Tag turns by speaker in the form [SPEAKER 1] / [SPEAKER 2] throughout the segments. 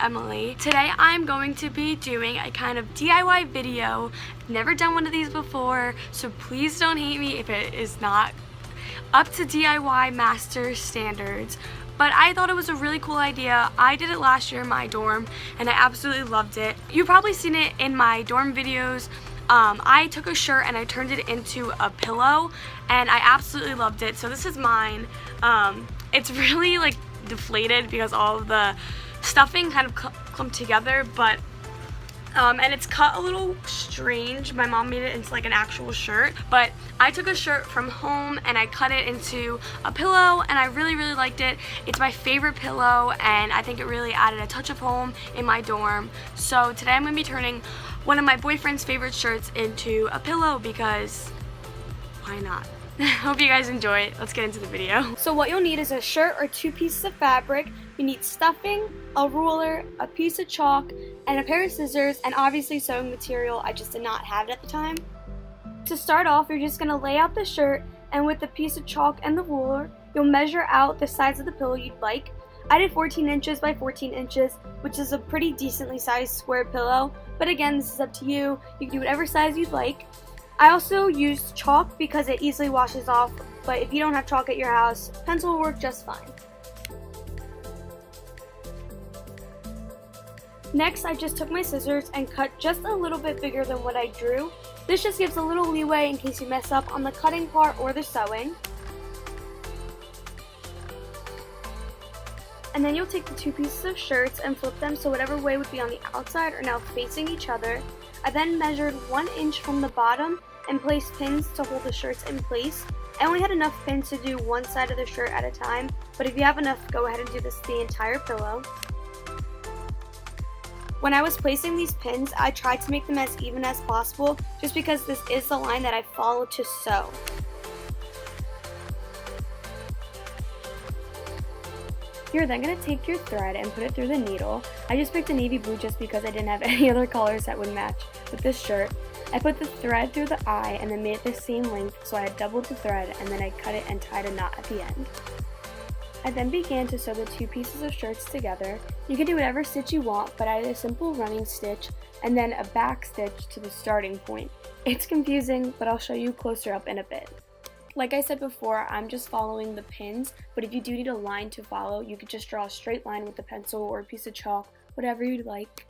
[SPEAKER 1] Emily. Today I'm going to be doing a kind of DIY video. I've never done one of these before, so please don't hate me if it is not up to DIY master standards. But I thought it was a really cool idea. I did it last year in my dorm and I absolutely loved it. You've probably seen it in my dorm videos. I took a shirt and I turned it into a pillow and I absolutely loved it. So this is mine. It's really like deflated because all of the stuffing kind of clumped together, but and it's cut a little strange. My mom made it into like an actual shirt, but I took a shirt from home and I cut it into a pillow and I really liked it. It's my favorite pillow and I think it really added a touch of home in my dorm. So today I'm going to be turning one of my boyfriend's favorite shirts into a pillow because why not? Hope you guys enjoy it. Let's get into the video. So what you'll need is a shirt or 2 pieces of fabric. You need stuffing, a ruler, a piece of chalk, and a pair of scissors, and obviously sewing material. I just did not have it at the time. To start off, you're just going to lay out the shirt, and with the piece of chalk and the ruler, you'll measure out the size of the pillow you'd like. I did 14 inches by 14 inches, which is a pretty decently sized square pillow, but again, this is up to you. You can do whatever size you'd like. I also used chalk because it easily washes off, but if you don't have chalk at your house, pencil will work just fine. Next, I just took my scissors and cut just a little bit bigger than what I drew. This just gives a little leeway in case you mess up on the cutting part or the sewing. And then you'll take the 2 pieces of shirts and flip them so whatever way would be on the outside are now facing each other. I then measured 1 inch from the bottom and placed pins to hold the shirts in place. I only had enough pins to do one side of the shirt at a time, but if you have enough, go ahead and do this the entire pillow. When I was placing these pins, I tried to make them as even as possible just because this is the line that I follow to sew. You're then going to take your thread and put it through the needle. I just picked a navy blue just because I didn't have any other colors that would match with this shirt. I put the thread through the eye and then made it the same length, so I had doubled the thread and then I cut it and tied a knot at the end. I then began to sew the 2 pieces of shirts together. You can do whatever stitch you want, but I did a simple running stitch and then a back stitch to the starting point. It's confusing, but I'll show you closer up in a bit. Like I said before, I'm just following the pins, but if you do need a line to follow, you could just draw a straight line with a pencil or a piece of chalk, whatever you'd like.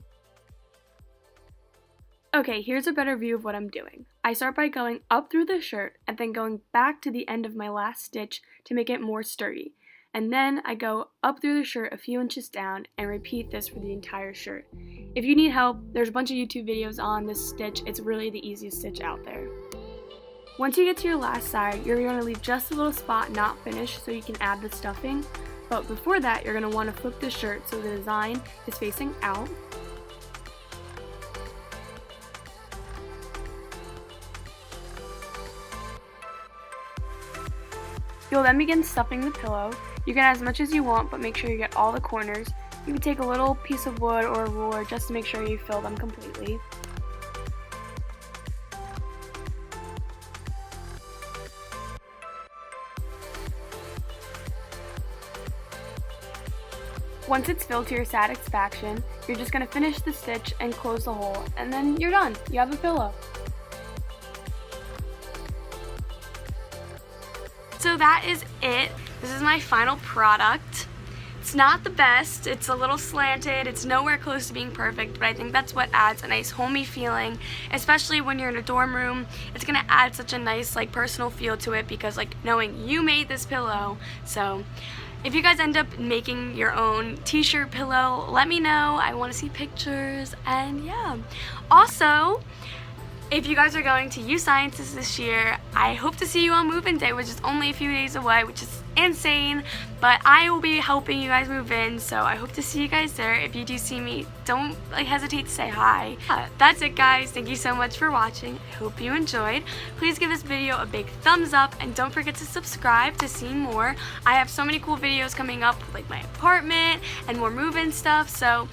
[SPEAKER 1] Okay, here's a better view of what I'm doing. I start by going up through the shirt and then going back to the end of my last stitch to make it more sturdy. And then I go up through the shirt a few inches down and repeat this for the entire shirt. If you need help, there's a bunch of YouTube videos on this stitch. It's really the easiest stitch out there. Once you get to your last side, you're going to leave just a little spot not finished so you can add the stuffing. But before that, you're going to want to flip the shirt so the design is facing out. You'll then begin stuffing the pillow. You can add as much as you want, but make sure you get all the corners. You can take a little piece of wood or a ruler just to make sure you fill them completely. Once it's filled to your satisfaction, you're just going to finish the stitch and close the hole, and then you're done. You have a pillow. So that is it. This is my final product. It's not the best. It's a little slanted. It's nowhere close to being perfect, but I think that's what adds a nice homey feeling, especially when you're in a dorm room. It's gonna add such a nice like personal feel to it because like knowing you made this pillow. So if you guys end up making your own t-shirt pillow, let me know. I want to see pictures, and yeah. Also, if you guys are going to U Sciences this year, I hope to see you on move-in day, which is only a few days away, which is insane, but I will be helping you guys move in, so I hope to see you guys there. If you do see me, don't hesitate to say hi. That's it, guys. Thank you so much for watching. I hope you enjoyed. Please give this video a big thumbs up and don't forget to subscribe to see more. I have so many cool videos coming up, like my apartment and more move-in stuff, so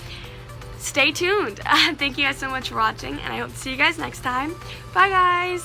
[SPEAKER 1] stay tuned. Thank you guys so much for watching, and I hope to see you guys next time. Bye, guys.